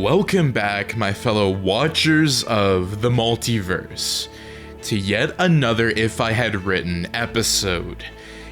Welcome back, my fellow watchers of the multiverse, to yet another If I Had Written episode.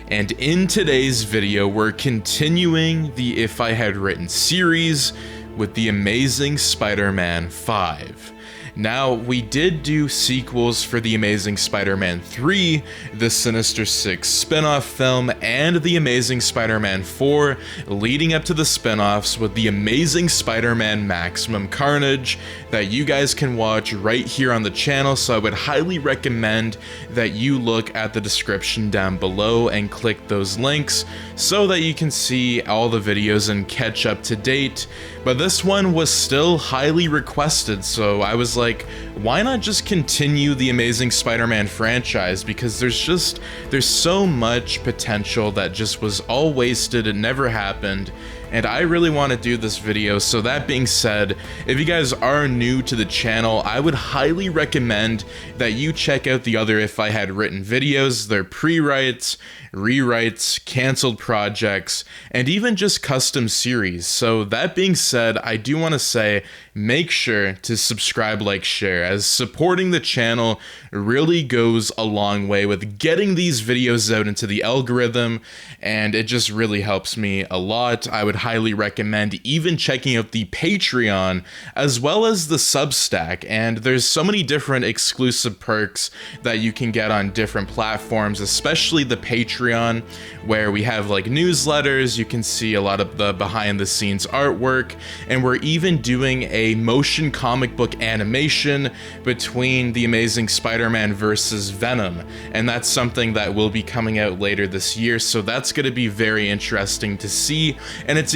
And in today's video, we're continuing the If I Had Written series with The Amazing Spider-Man 5. Now, we did do sequels for The Amazing Spider-Man 3, the Sinister Six spin-off film, and The Amazing Spider-Man 4, leading up to the spin-offs with The Amazing Spider-Man Maximum Carnage, that you guys can watch right here on the channel, so I would highly recommend that you look at the description down below and click those links so that you can see all the videos and catch up to date. But this one was still highly requested, so I was like, why not just continue the Amazing Spider-Man franchise, because there's so much potential that just was all wasted, it never happened, and I really want to do this video. So that being said, if you guys are new to the channel, I would highly recommend that you check out the other If I Had Written videos. They're pre-writes, rewrites, canceled projects, and even just custom series. So that being said, I do want to say, make sure to subscribe, like, share, as supporting the channel really goes a long way with getting these videos out into the algorithm, and it just really helps me a lot. I would highly recommend even checking out the Patreon as well as the Substack, and there's so many different exclusive perks that you can get on different platforms, especially the Patreon, where we have like newsletters. You can see a lot of the behind the scenes artwork, and we're even doing a motion comic book animation between The Amazing Spider-Man versus Venom, and that's something that will be coming out later this year, so that's going to be very interesting to see. And it's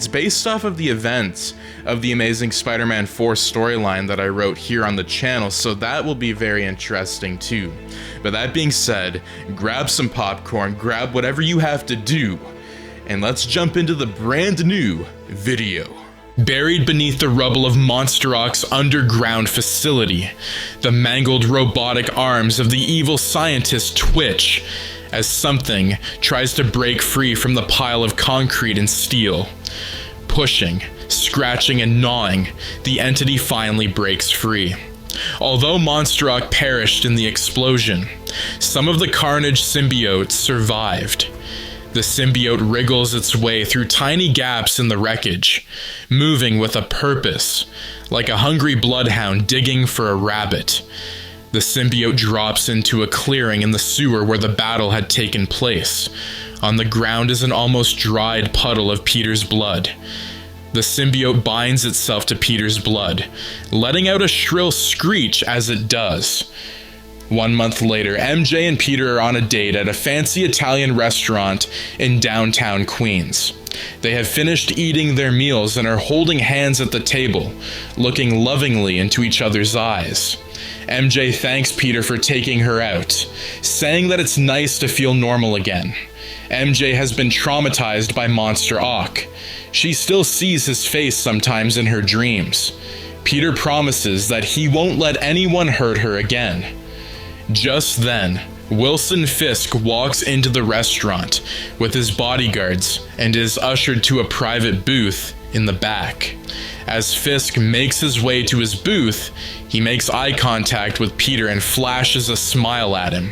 based off of the events of the Amazing Spider-Man 4 storyline that I wrote here on the channel, so that will be very interesting too. But that being said, grab some popcorn, grab whatever you have to do, and let's jump into the brand new video. Buried beneath the rubble of Monster Rock's underground facility, the mangled robotic arms of the evil scientist twitch as something tries to break free from the pile of concrete and steel. Pushing, scratching, and gnawing, the entity finally breaks free. Although Monster Rock perished in the explosion, some of the Carnage symbiotes survived. The symbiote wriggles its way through tiny gaps in the wreckage, moving with a purpose, like a hungry bloodhound digging for a rabbit. The symbiote drops into a clearing in the sewer where the battle had taken place. On the ground is an almost dried puddle of Peter's blood. The symbiote binds itself to Peter's blood, letting out a shrill screech as it does. 1 month later, MJ and Peter are on a date at a fancy Italian restaurant in downtown Queens. They have finished eating their meals and are holding hands at the table, looking lovingly into each other's eyes. MJ thanks Peter for taking her out, saying that it's nice to feel normal again. MJ has been traumatized by Monster Ock. She still sees his face sometimes in her dreams. Peter promises that he won't let anyone hurt her again. Just then, Wilson Fisk walks into the restaurant with his bodyguards and is ushered to a private booth in the back. As Fisk makes his way to his booth, he makes eye contact with Peter and flashes a smile at him.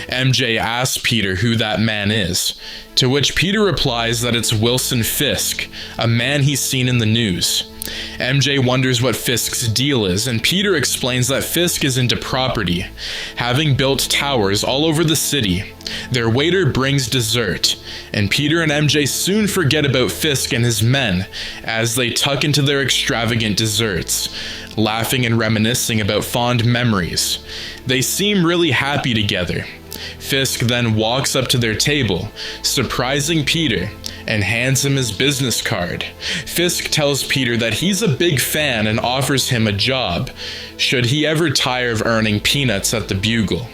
MJ asks Peter who that man is, to which Peter replies that it's Wilson Fisk, a man he's seen in the news. MJ wonders what Fisk's deal is, and Peter explains that Fisk is into property, having built towers all over the city. Their waiter brings dessert, and Peter and MJ soon forget about Fisk and his men as they tuck into their extravagant desserts, laughing and reminiscing about fond memories. They seem really happy together. Fisk then walks up to their table, surprising Peter, and hands him his business card. Fisk tells Peter that he's a big fan and offers him a job, should he ever tire of earning peanuts at the Bugle.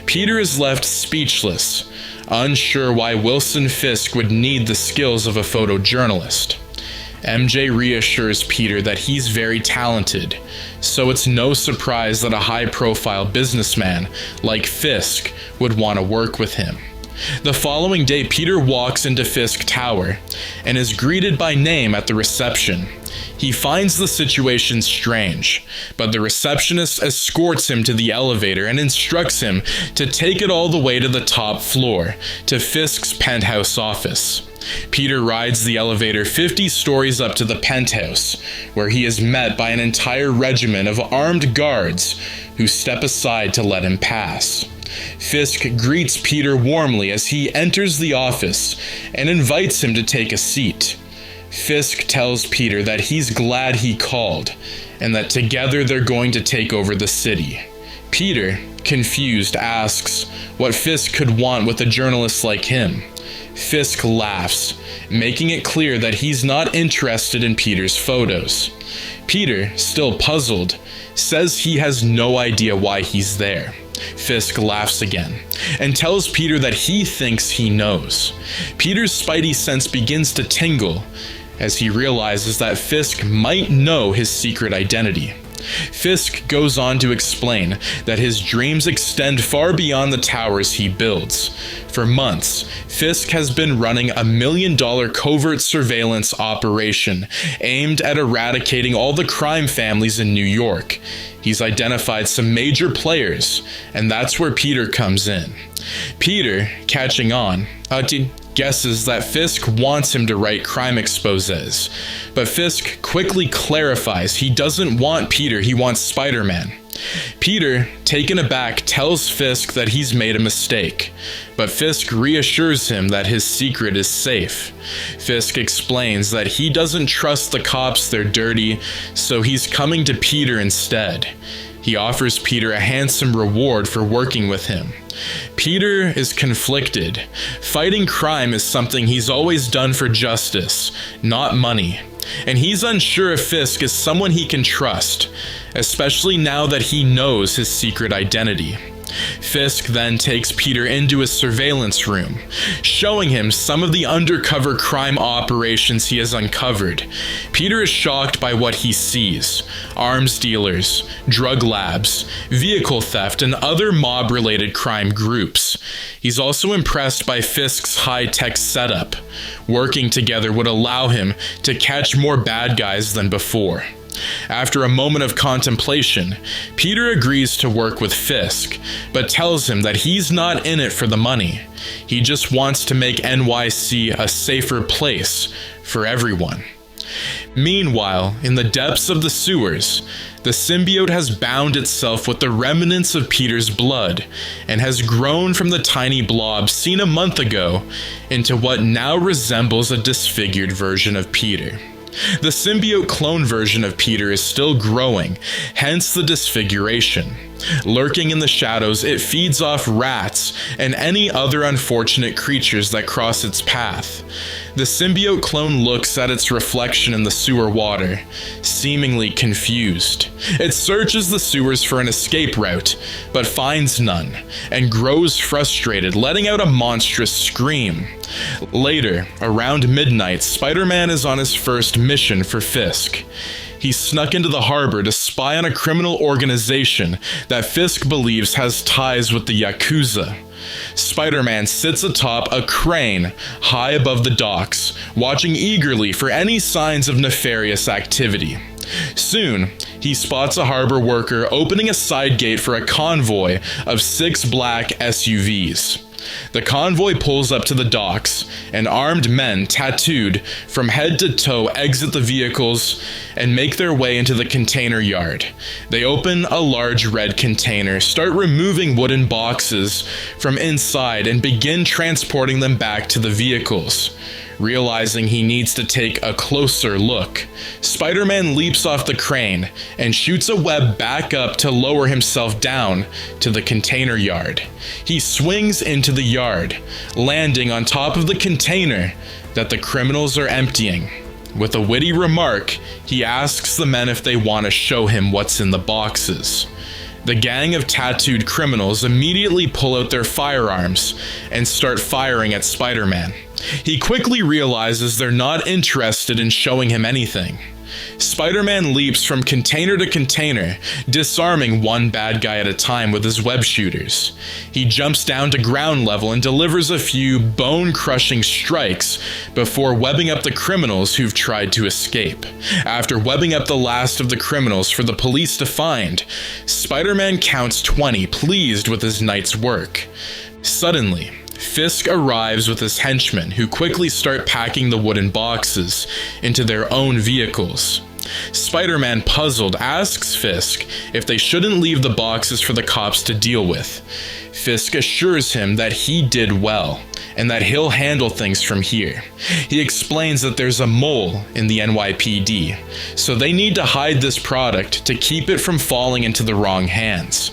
Peter is left speechless, unsure why Wilson Fisk would need the skills of a photojournalist. MJ reassures Peter that he's very talented, so it's no surprise that a high-profile businessman like Fisk would want to work with him. The following day, Peter walks into Fisk Tower and is greeted by name at the reception. He finds the situation strange, but the receptionist escorts him to the elevator and instructs him to take it all the way to the top floor, to Fisk's penthouse office. Peter rides the elevator 50 stories up to the penthouse, where he is met by an entire regiment of armed guards who step aside to let him pass. Fisk greets Peter warmly as he enters the office and invites him to take a seat. Fisk tells Peter that he's glad he called, and that together they're going to take over the city. Peter, confused, asks what Fisk could want with a journalist like him. Fisk laughs, making it clear that he's not interested in Peter's photos. Peter, still puzzled, says he has no idea why he's there. Fisk laughs again, and tells Peter that he thinks he knows. Peter's spidey sense begins to tingle, as he realizes that Fisk might know his secret identity. Fisk goes on to explain that his dreams extend far beyond the towers he builds. For months, Fisk has been running a $1 million covert surveillance operation aimed at eradicating all the crime families in New York. He's identified some major players, and that's where Peter comes in. Peter, catching on, guesses that Fisk wants him to write crime exposés, but Fisk quickly clarifies he doesn't want Peter, he wants Spider-Man. Peter, taken aback, tells Fisk that he's made a mistake, but Fisk reassures him that his secret is safe. Fisk explains that he doesn't trust the cops, they're dirty, so he's coming to Peter instead. He offers Peter a handsome reward for working with him. Peter is conflicted. Fighting crime is something he's always done for justice, not money. And he's unsure if Fisk is someone he can trust, especially now that he knows his secret identity. Fisk then takes Peter into his surveillance room, showing him some of the undercover crime operations he has uncovered. Peter is shocked by what he sees: arms dealers, drug labs, vehicle theft, and other mob-related crime groups. He's also impressed by Fisk's high-tech setup. Working together would allow him to catch more bad guys than before. After a moment of contemplation, Peter agrees to work with Fisk, but tells him that he's not in it for the money. He just wants to make NYC a safer place for everyone. Meanwhile, in the depths of the sewers, the symbiote has bound itself with the remnants of Peter's blood, and has grown from the tiny blob seen a month ago into what now resembles a disfigured version of Peter. The symbiote clone version of Peter is still growing, hence the disfiguration. Lurking in the shadows, it feeds off rats and any other unfortunate creatures that cross its path. The symbiote clone looks at its reflection in the sewer water, seemingly confused. It searches the sewers for an escape route, but finds none, and grows frustrated, letting out a monstrous scream. Later, around midnight, Spider-Man is on his first mission for Fisk. He snuck into the harbor to spy on a criminal organization that Fisk believes has ties with the Yakuza. Spider-Man sits atop a crane high above the docks, watching eagerly for any signs of nefarious activity. Soon, he spots a harbor worker opening a side gate for a convoy of 6 black SUVs. The convoy pulls up to the docks, and armed men tattooed from head to toe exit the vehicles and make their way into the container yard. They open a large red container, start removing wooden boxes from inside, and begin transporting them back to the vehicles. Realizing he needs to take a closer look, Spider-Man leaps off the crane and shoots a web back up to lower himself down to the container yard. He swings into the yard, landing on top of the container that the criminals are emptying. With a witty remark, he asks the men if they want to show him what's in the boxes. The gang of tattooed criminals immediately pull out their firearms and start firing at Spider-Man. He quickly realizes they're not interested in showing him anything. Spider-Man leaps from container to container, disarming one bad guy at a time with his web shooters. He jumps down to ground level and delivers a few bone-crushing strikes before webbing up the criminals who've tried to escape. After webbing up the last of the criminals for the police to find, Spider-Man counts 20, pleased with his night's work. Suddenly, Fisk arrives with his henchmen, who quickly start packing the wooden boxes into their own vehicles. Spider-Man, puzzled, asks Fisk if they shouldn't leave the boxes for the cops to deal with. Fisk assures him that he did well, and that he'll handle things from here. He explains that there's a mole in the NYPD, so they need to hide this product to keep it from falling into the wrong hands.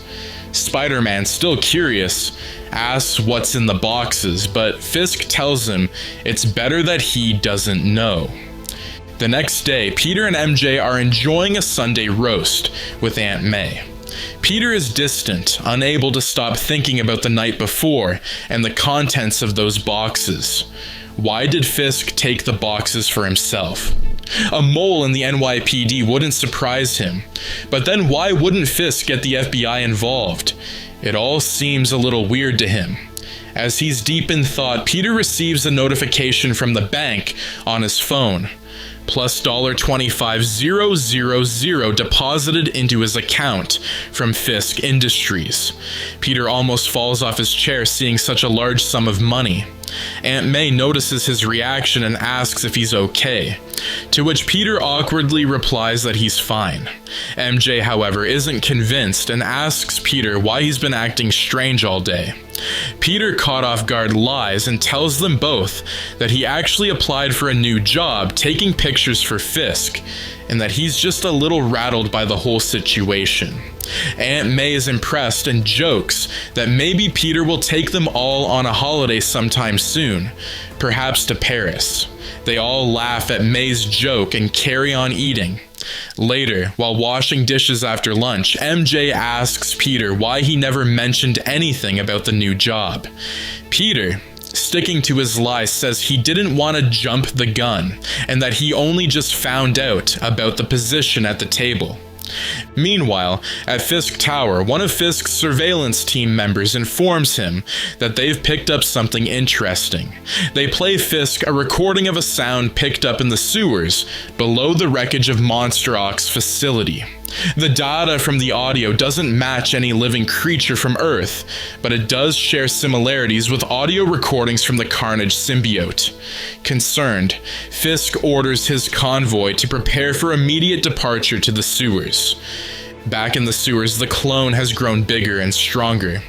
Spider-Man, still curious, asks what's in the boxes, but Fisk tells him it's better that he doesn't know. The next day, Peter and MJ are enjoying a Sunday roast with Aunt May. Peter is distant, unable to stop thinking about the night before and the contents of those boxes. Why did Fisk take the boxes for himself? A mole in the NYPD wouldn't surprise him, but then why wouldn't Fisk get the FBI involved? It all seems a little weird to him. As he's deep in thought, Peter receives a notification from the bank on his phone. Plus $25,000 deposited into his account from Fisk Industries. Peter almost falls off his chair seeing such a large sum of money. Aunt May notices his reaction and asks if he's okay, to which Peter awkwardly replies that he's fine. MJ, however, isn't convinced and asks Peter why he's been acting strange all day. Peter, caught off guard, lies and tells them both that he actually applied for a new job taking pictures for Fisk, and that he's just a little rattled by the whole situation. Aunt May is impressed and jokes that maybe Peter will take them all on a holiday sometime soon, perhaps to Paris. They all laugh at May's joke and carry on eating. Later, while washing dishes after lunch, MJ asks Peter why he never mentioned anything about the new job. Peter, sticking to his lie, says he didn't want to jump the gun and that he only just found out about the position at the table. Meanwhile, at Fisk Tower, one of Fisk's surveillance team members informs him that they've picked up something interesting. They play Fisk a recording of a sound picked up in the sewers below the wreckage of Monster Ock's facility. The data from the audio doesn't match any living creature from Earth, but it does share similarities with audio recordings from the Carnage symbiote. Concerned, Fisk orders his convoy to prepare for immediate departure to the sewers. Back in the sewers, the clone has grown bigger and stronger,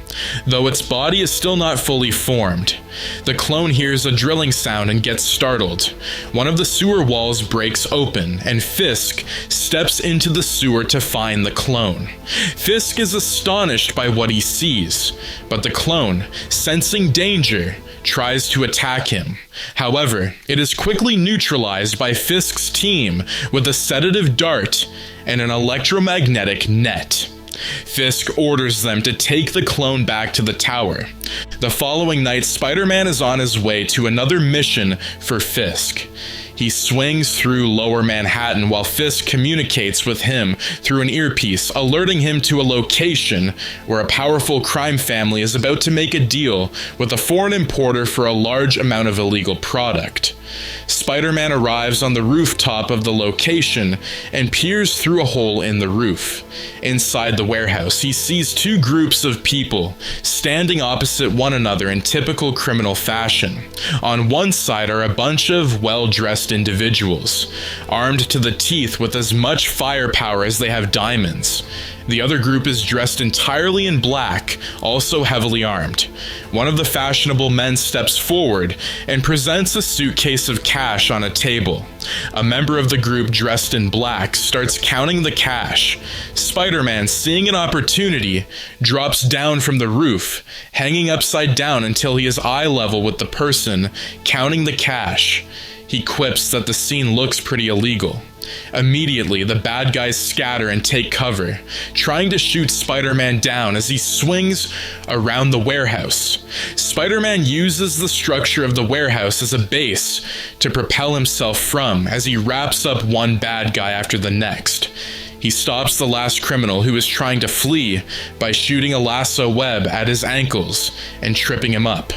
though its body is still not fully formed. The clone hears a drilling sound and gets startled. One of the sewer walls breaks open, and Fisk steps into the sewer to find the clone. Fisk is astonished by what he sees, but the clone, sensing danger, tries to attack him. However, it is quickly neutralized by Fisk's team with a sedative dart and an electromagnetic net. Fisk orders them to take the clone back to the tower. The following night, Spider-Man is on his way to another mission for Fisk. He swings through Lower Manhattan while Fisk communicates with him through an earpiece, alerting him to a location where a powerful crime family is about to make a deal with a foreign importer for a large amount of illegal product. Spider-Man arrives on the rooftop of the location and peers through a hole in the roof. Inside the warehouse, he sees two groups of people standing opposite one another in typical criminal fashion. On one side are a bunch of well-dressed individuals, armed to the teeth with as much firepower as they have diamonds. The other group is dressed entirely in black, also heavily armed. One of the fashionable men steps forward and presents a suitcase of cash on a table. A member of the group dressed in black starts counting the cash. Spider-Man, seeing an opportunity, drops down from the roof, hanging upside down until he is eye level with the person counting the cash. He quips that the scene looks pretty illegal. Immediately, the bad guys scatter and take cover, trying to shoot Spider-Man down as he swings around the warehouse. Spider-Man uses the structure of the warehouse as a base to propel himself from as he wraps up one bad guy after the next. He stops the last criminal who is trying to flee by shooting a lasso web at his ankles and tripping him up.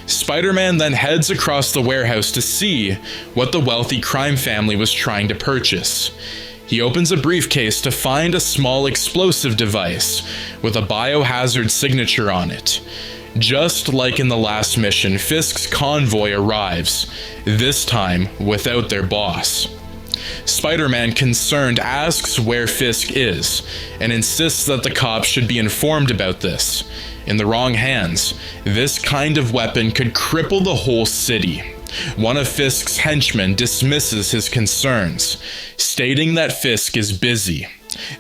Spider-Man then heads across the warehouse to see what the wealthy crime family was trying to purchase. He opens a briefcase to find a small explosive device with a biohazard signature on it. Just like in the last mission, Fisk's convoy arrives, this time without their boss. Spider-Man, concerned, asks where Fisk is and insists that the cops should be informed about this. In the wrong hands, this kind of weapon could cripple the whole city. One of Fisk's henchmen dismisses his concerns, stating that Fisk is busy.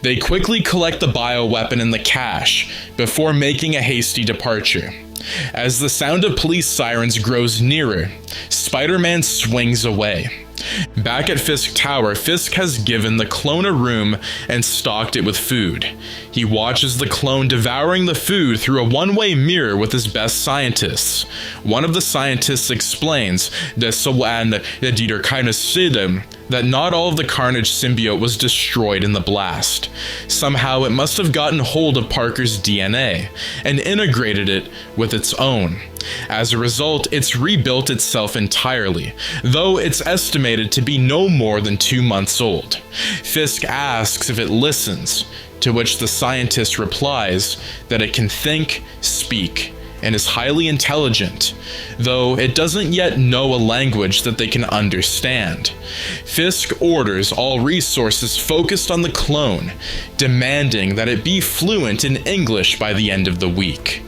They quickly collect the bioweapon and the cash before making a hasty departure. As the sound of police sirens grows nearer, Spider-Man swings away. Back at Fisk Tower, Fisk has given the clone a room and stocked it with food. He watches the clone devouring the food through a one-way mirror with his best scientists. One of the scientists explains that not all of the Carnage symbiote was destroyed in the blast. Somehow it must have gotten hold of Parker's DNA and integrated it with its own. As a result, it's rebuilt itself entirely, though it's estimated to be no more than 2 months old. Fisk asks if it listens, to which the scientist replies that it can think, speak, and is highly intelligent, though it doesn't yet know a language that they can understand. Fisk orders all resources focused on the clone, demanding that it be fluent in English by the end of the week.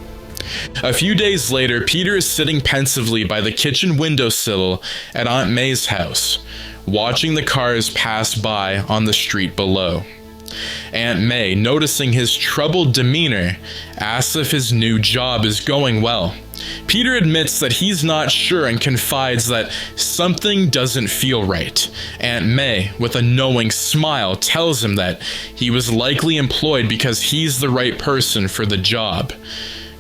A few days later, Peter is sitting pensively by the kitchen windowsill at Aunt May's house, watching the cars pass by on the street below. Aunt May, noticing his troubled demeanor, asks if his new job is going well. Peter admits that he's not sure and confides that something doesn't feel right. Aunt May, with a knowing smile, tells him that he was likely employed because he's the right person for the job.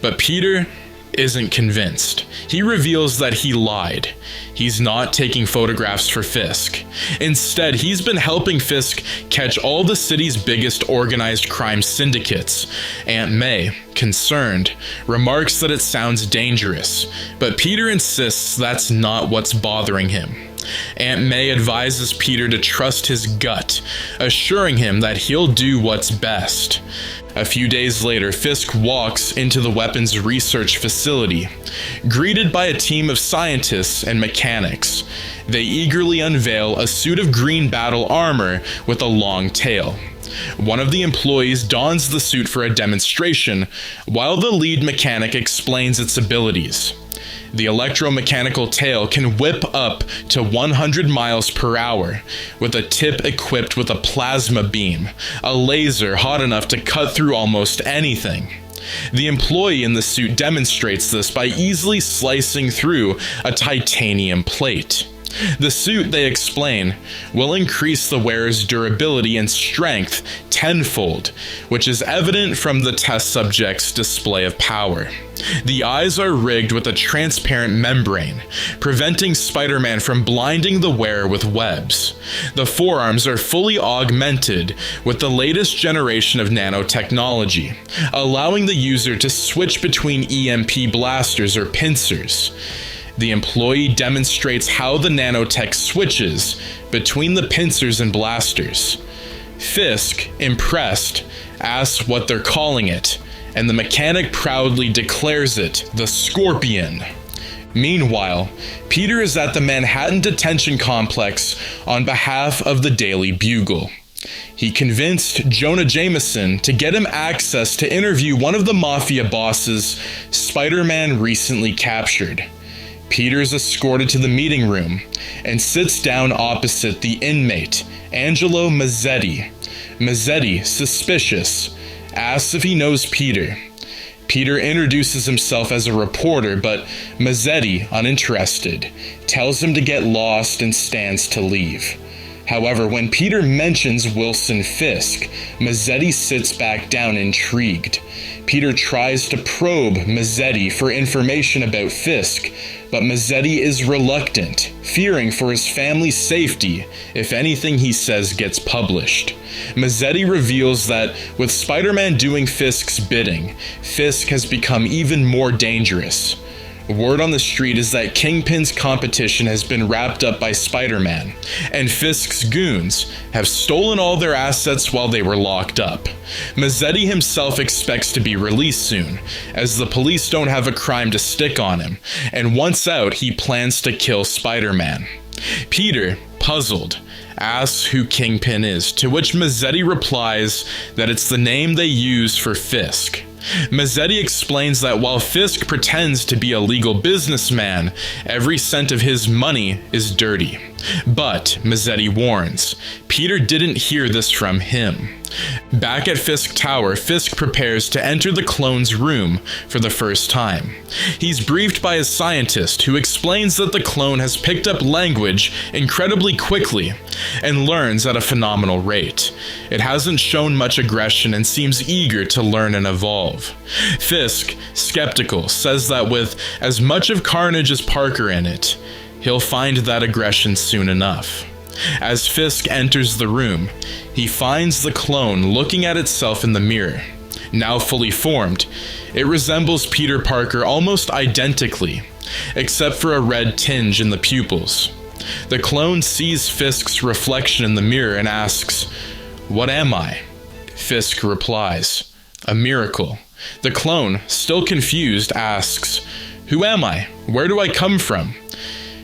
But Peter isn't convinced. He reveals that he lied. He's not taking photographs for Fisk. Instead, he's been helping Fisk catch all the city's biggest organized crime syndicates. Aunt May, concerned, remarks that it sounds dangerous, but Peter insists that's not what's bothering him. Aunt May advises Peter to trust his gut, assuring him that he'll do what's best. A few days later, Fisk walks into the weapons research facility, greeted by a team of scientists and mechanics. They eagerly unveil a suit of green battle armor with a long tail. One of the employees dons the suit for a demonstration, while the lead mechanic explains its abilities. The electromechanical tail can whip up to 100 miles per hour, with a tip equipped with a plasma beam, a laser hot enough to cut through almost anything. The employee in the suit demonstrates this by easily slicing through a titanium plate. The suit, they explain, will increase the wearer's durability and strength tenfold, which is evident from the test subject's display of power. The eyes are rigged with a transparent membrane, preventing Spider-Man from blinding the wearer with webs. The forearms are fully augmented with the latest generation of nanotechnology, allowing the user to switch between EMP blasters or pincers. The employee demonstrates how the nanotech switches between the pincers and blasters. Fisk, impressed, asks what they're calling it, and the mechanic proudly declares it the Scorpion. Meanwhile, Peter is at the Manhattan Detention Complex on behalf of the Daily Bugle. He convinced Jonah Jameson to get him access to interview one of the mafia bosses Spider-Man recently captured. Peter is escorted to the meeting room and sits down opposite the inmate, Angelo Mazzetti. Mazzetti, suspicious, asks if he knows Peter. Peter introduces himself as a reporter, but Mazzetti, uninterested, tells him to get lost and stands to leave. However, when Peter mentions Wilson Fisk, Mazzetti sits back down intrigued. Peter tries to probe Mazzetti for information about Fisk, but Mazzetti is reluctant, fearing for his family's safety if anything he says gets published. Mazzetti reveals that with Spider-Man doing Fisk's bidding, Fisk has become even more dangerous. Word on the street is that Kingpin's competition has been wrapped up by Spider-Man, and Fisk's goons have stolen all their assets while they were locked up. Mazzetti himself expects to be released soon, as the police don't have a crime to stick on him, and once out, he plans to kill Spider-Man. Peter, puzzled, asks who Kingpin is, to which Mazzetti replies that it's the name they use for Fisk. Mazzetti explains that while Fisk pretends to be a legal businessman, every cent of his money is dirty. But, Mazzetti warns, Peter didn't hear this from him. Back at Fisk Tower, Fisk prepares to enter the clone's room for the first time. He's briefed by a scientist who explains that the clone has picked up language incredibly quickly and learns at a phenomenal rate. It hasn't shown much aggression and seems eager to learn and evolve. Fisk, skeptical, says that with as much of Carnage as Parker in it, he'll find that aggression soon enough. As Fisk enters the room, he finds the clone looking at itself in the mirror. Now fully formed, it resembles Peter Parker almost identically, except for a red tinge in the pupils. The clone sees Fisk's reflection in the mirror and asks, "What am I?" Fisk replies, "A miracle." The clone, still confused, asks, "Who am I? Where do I come from?"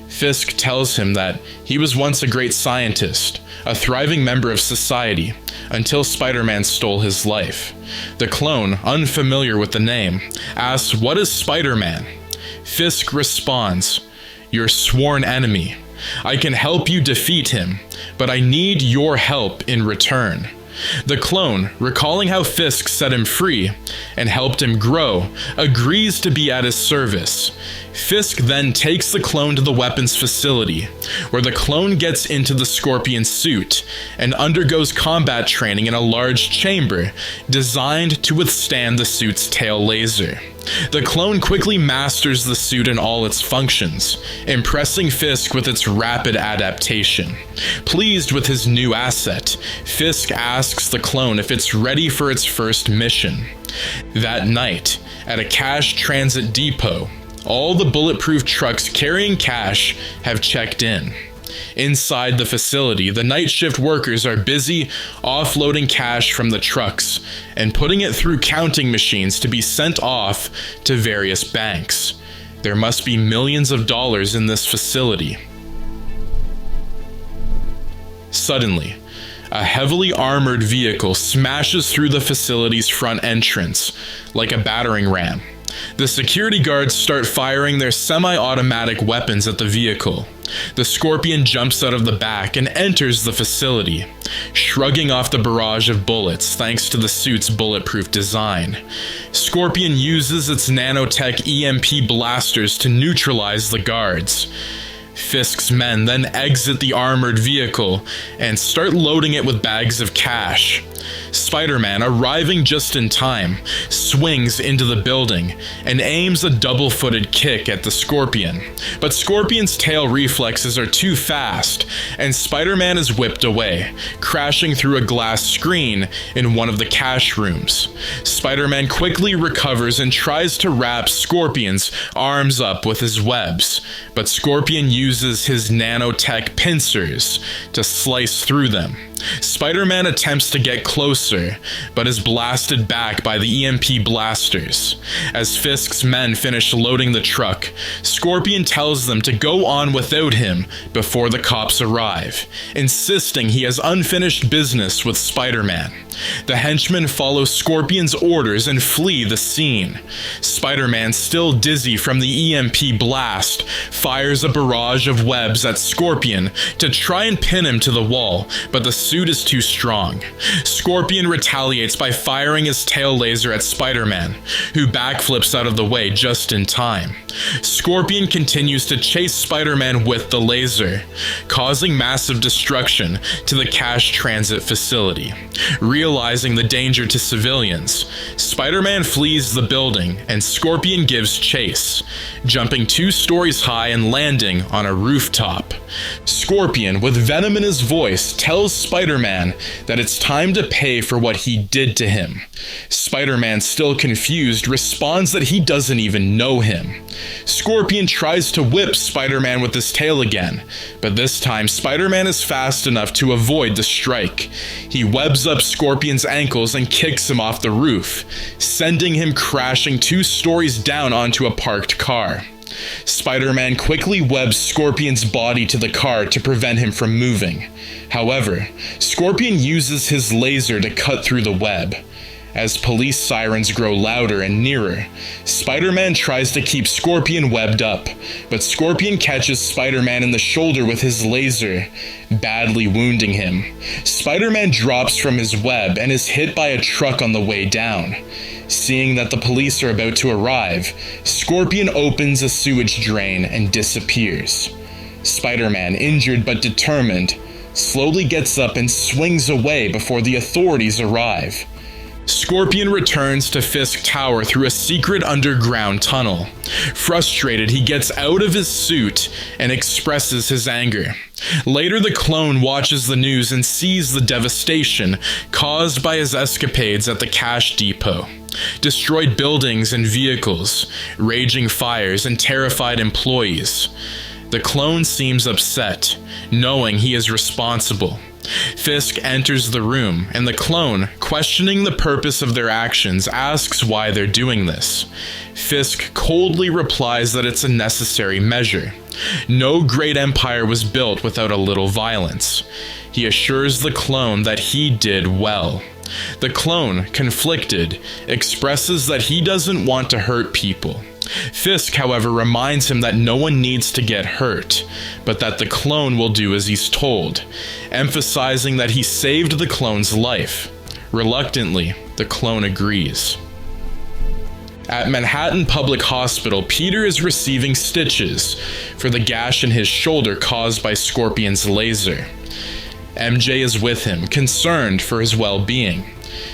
Fisk tells him that he was once a great scientist, a thriving member of society, until Spider-Man stole his life. The clone, unfamiliar with the name, asks, "What is Spider-Man?" Fisk responds, "Your sworn enemy. I can help you defeat him, but I need your help in return." The clone, recalling how Fisk set him free and helped him grow, agrees to be at his service. Fisk then takes the clone to the weapons facility, where the clone gets into the Scorpion suit and undergoes combat training in a large chamber designed to withstand the suit's tail laser. The clone quickly masters the suit and all its functions, impressing Fisk with its rapid adaptation. Pleased with his new asset, Fisk asks the clone if it's ready for its first mission. That night, at a cash transit depot, all the bulletproof trucks carrying cash have checked in. Inside the facility, the night shift workers are busy offloading cash from the trucks and putting it through counting machines to be sent off to various banks. There must be millions of dollars in this facility. Suddenly, a heavily armored vehicle smashes through the facility's front entrance like a battering ram. The security guards start firing their semi-automatic weapons at the vehicle. The Scorpion jumps out of the back and enters the facility, shrugging off the barrage of bullets thanks to the suit's bulletproof design. Scorpion uses its nanotech EMP blasters to neutralize the guards. Fisk's men then exit the armored vehicle and start loading it with bags of cash. Spider-Man, arriving just in time, swings into the building and aims a double-footed kick at the Scorpion. But Scorpion's tail reflexes are too fast, and Spider-Man is whipped away, crashing through a glass screen in one of the cash rooms. Spider-Man quickly recovers and tries to wrap Scorpion's arms up with his webs, but Scorpion uses his nanotech pincers to slice through them. Spider-Man attempts to get closer, but is blasted back by the EMP blasters. As Fisk's men finish loading the truck, Scorpion tells them to go on without him before the cops arrive, insisting he has unfinished business with Spider-Man. The henchmen follow Scorpion's orders and flee the scene. Spider-Man, still dizzy from the EMP blast, fires a barrage of webs at Scorpion to try and pin him to the wall, but the suit suit is too strong. Scorpion retaliates by firing his tail laser at Spider-Man, who backflips out of the way just in time. Scorpion continues to chase Spider-Man with the laser, causing massive destruction to the cash transit facility. Realizing the danger to civilians, Spider-Man flees the building and Scorpion gives chase, jumping 2 stories high and landing on a rooftop. Scorpion, with venom in his voice, tells Spider-Man that it's time to pay for what he did to him. Spider-Man, still confused, responds that he doesn't even know him. Scorpion tries to whip Spider-Man with his tail again, but this time Spider-Man is fast enough to avoid the strike. He webs up Scorpion's ankles and kicks him off the roof, sending him crashing 2 stories down onto a parked car. Spider-Man quickly webs Scorpion's body to the car to prevent him from moving. However, Scorpion uses his laser to cut through the web. As police sirens grow louder and nearer, Spider-Man tries to keep Scorpion webbed up, but Scorpion catches Spider-Man in the shoulder with his laser, badly wounding him. Spider-Man drops from his web and is hit by a truck on the way down. Seeing that the police are about to arrive, Scorpion opens a sewage drain and disappears. Spider-Man, injured but determined, slowly gets up and swings away before the authorities arrive. Scorpion returns to Fisk Tower through a secret underground tunnel. Frustrated, he gets out of his suit and expresses his anger. Later, the clone watches the news and sees the devastation caused by his escapades at the cash depot. Destroyed buildings and vehicles, raging fires, and terrified employees. The clone seems upset, knowing he is responsible. Fisk enters the room, and the clone, questioning the purpose of their actions, asks why they're doing this. Fisk coldly replies that it's a necessary measure. No great empire was built without a little violence. He assures the clone that he did well. The clone, conflicted, expresses that he doesn't want to hurt people. Fisk, however, reminds him that no one needs to get hurt, but that the clone will do as he's told, emphasizing that he saved the clone's life. Reluctantly, the clone agrees. At Manhattan Public Hospital, Peter is receiving stitches for the gash in his shoulder caused by Scorpion's laser. MJ is with him, concerned for his well-being.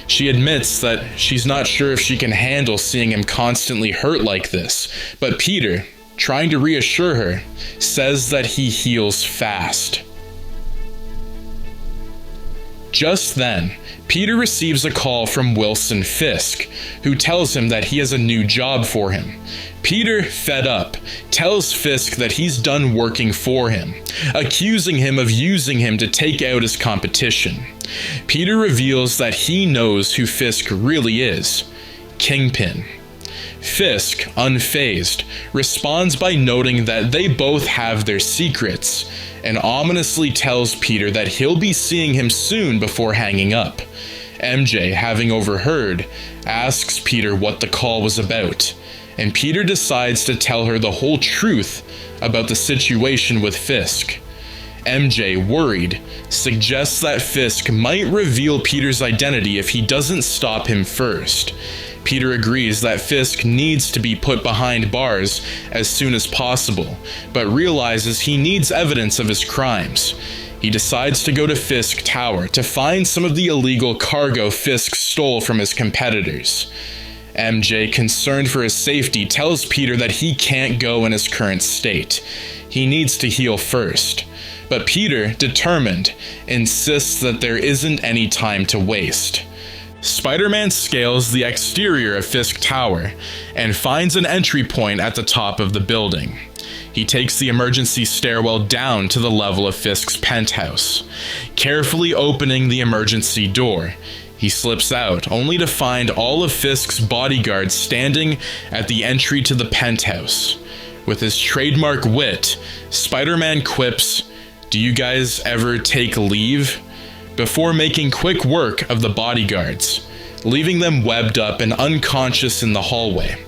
She admits that she's not sure if she can handle seeing him constantly hurt like this, but Peter, trying to reassure her, says that he heals fast. Just then, Peter receives a call from Wilson Fisk, who tells him that he has a new job for him. Peter, fed up, tells Fisk that he's done working for him, accusing him of using him to take out his competition. Peter reveals that he knows who Fisk really is, Kingpin. Fisk, unfazed, responds by noting that they both have their secrets, and ominously tells Peter that he'll be seeing him soon before hanging up. MJ, having overheard, asks Peter what the call was about, and Peter decides to tell her the whole truth about the situation with Fisk. MJ, worried, suggests that Fisk might reveal Peter's identity if he doesn't stop him first. Peter agrees that Fisk needs to be put behind bars as soon as possible, but realizes he needs evidence of his crimes. He decides to go to Fisk Tower to find some of the illegal cargo Fisk stole from his competitors. MJ, concerned for his safety, tells Peter that he can't go in his current state. He needs to heal first. But Peter, determined, insists that there isn't any time to waste. Spider-Man scales the exterior of Fisk Tower and finds an entry point at the top of the building. He takes the emergency stairwell down to the level of Fisk's penthouse. Carefully opening the emergency door, he slips out, only to find all of Fisk's bodyguards standing at the entry to the penthouse. With his trademark wit, Spider-Man quips, "Do you guys ever take leave?" before making quick work of the bodyguards, leaving them webbed up and unconscious in the hallway.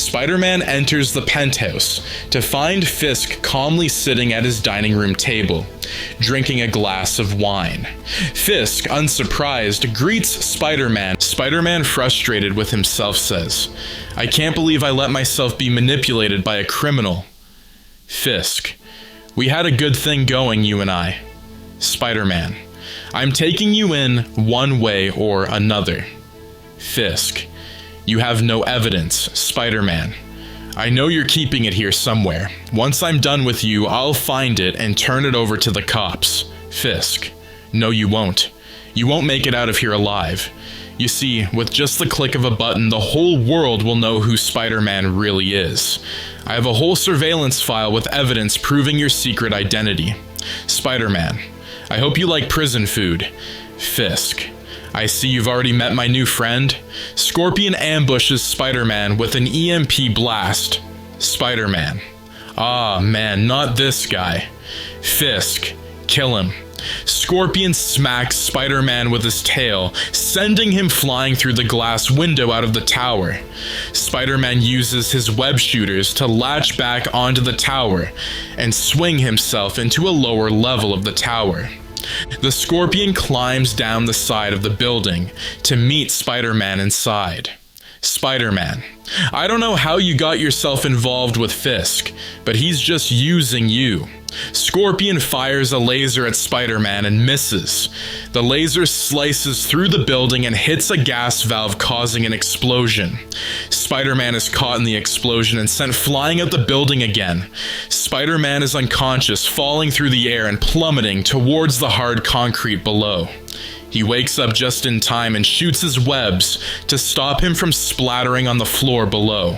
Spider-Man enters the penthouse to find Fisk calmly sitting at his dining room table, drinking a glass of wine. Fisk, unsurprised, greets Spider-Man. Spider-Man, frustrated with himself, says, "I can't believe I let myself be manipulated by a criminal." Fisk, "We had a good thing going, you and I." Spider-Man, "I'm taking you in one way or another." Fisk, "You have no evidence." Spider-Man, "I know you're keeping it here somewhere. Once I'm done with you, I'll find it and turn it over to the cops." Fisk, "No, you won't. You won't make it out of here alive. You see, with just the click of a button, the whole world will know who Spider-Man really is. I have a whole surveillance file with evidence proving your secret identity." Spider-Man, "I hope you like prison food." Fisk, "I see you've already met my new friend." Scorpion ambushes Spider-Man with an EMP blast. Spider-Man, "Ah, man, not this guy." Fisk, "Kill him." Scorpion smacks Spider-Man with his tail, sending him flying through the glass window out of the tower. Spider-Man uses his web shooters to latch back onto the tower and swing himself into a lower level of the tower. The Scorpion climbs down the side of the building to meet Spider-Man inside. Spider-Man, "I don't know how you got yourself involved with Fisk, but he's just using you." Scorpion fires a laser at Spider-Man and misses. The laser slices through the building and hits a gas valve, causing an explosion. Spider-Man is caught in the explosion and sent flying out the building again. Spider-Man is unconscious, falling through the air and plummeting towards the hard concrete below. He wakes up just in time and shoots his webs to stop him from splattering on the floor below.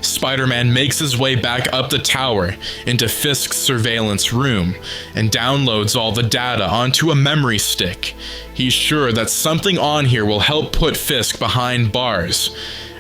Spider-Man makes his way back up the tower into Fisk's surveillance room and downloads all the data onto a memory stick. He's sure that something on here will help put Fisk behind bars.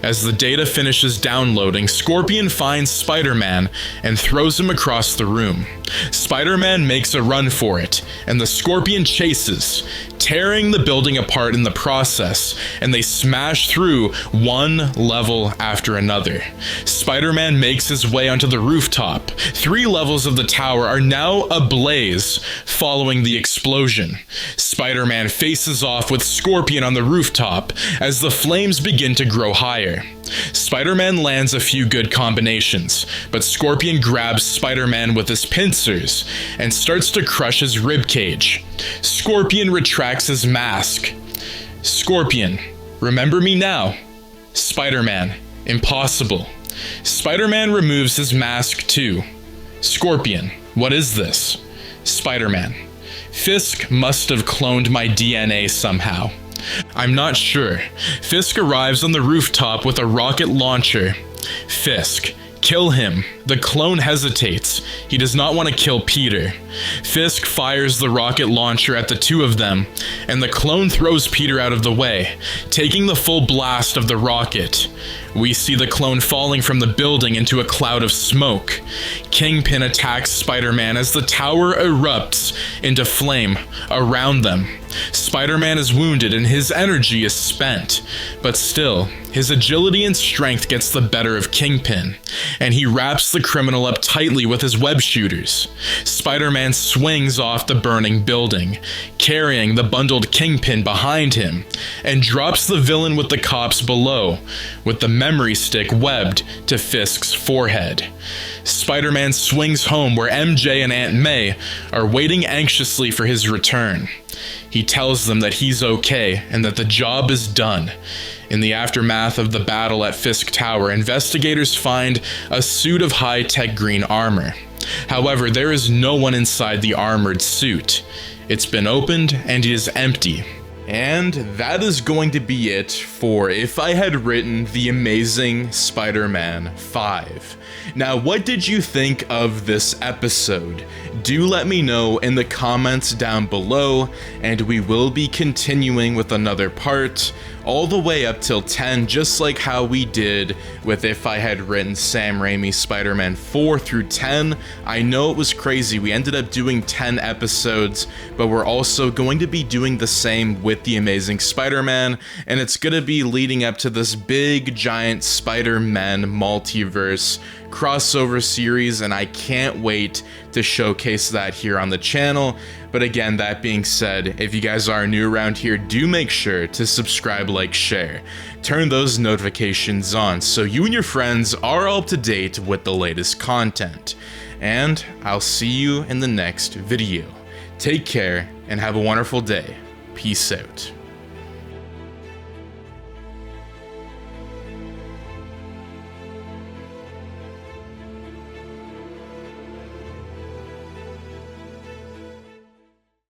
As the data finishes downloading, Scorpion finds Spider-Man and throws him across the room. Spider-Man makes a run for it, and the Scorpion chases, tearing the building apart in the process, and they smash through one level after another. Spider-Man makes his way onto the rooftop. 3 levels of the tower are now ablaze following the explosion. Spider-Man faces off with Scorpion on the rooftop as the flames begin to grow higher. Spider-Man lands a few good combinations, but Scorpion grabs Spider-Man with his pincers and starts to crush his ribcage. Scorpion retracts his mask. Scorpion, "Remember me now." Spider-Man, "Impossible." Spider-Man removes his mask too. Scorpion, "What is this?" Spider-Man, "Fisk must have cloned my DNA somehow. I'm not sure." Fisk arrives on the rooftop with a rocket launcher. Fisk, "Kill him." The clone hesitates. He does not want to kill Peter. Fisk fires the rocket launcher at the two of them, and the clone throws Peter out of the way, taking the full blast of the rocket. We see the clone falling from the building into a cloud of smoke. Kingpin attacks Spider-Man as the tower erupts into flame around them. Spider-Man is wounded and his energy is spent, but still, his agility and strength gets the better of Kingpin, and he wraps the criminal up tightly with his web shooters. Spider-Man swings off the burning building, carrying the bundled Kingpin behind him, and drops the villain with the cops below, with the memory stick webbed to Fisk's forehead. Spider-Man swings home where MJ and Aunt May are waiting anxiously for his return. He tells them that he's okay and that the job is done. In the aftermath of the battle at Fisk Tower, investigators find a suit of high-tech green armor. However, there is no one inside the armored suit. It's been opened and it is empty. And that is going to be it for If I Had Written The Amazing Spider-Man 5. Now, what did you think of this episode? Do let me know in the comments down below, and we will be continuing with another part all the way up till 10, just like how we did with if I had written Sam Raimi's Spider-Man 4 through 10. I know it was crazy, we ended up doing 10 episodes, but we're also going to be doing the same with The Amazing Spider-Man, and it's gonna be leading up to this big giant Spider-Man multiverse crossover series, and I can't wait to showcase that here on the channel. But again, that being said, if you guys are new around here, do make sure to subscribe, like, share, turn those notifications on so you and your friends are all up to date with the latest content. And I'll see you in the next video. Take care and have a wonderful day. Peace out.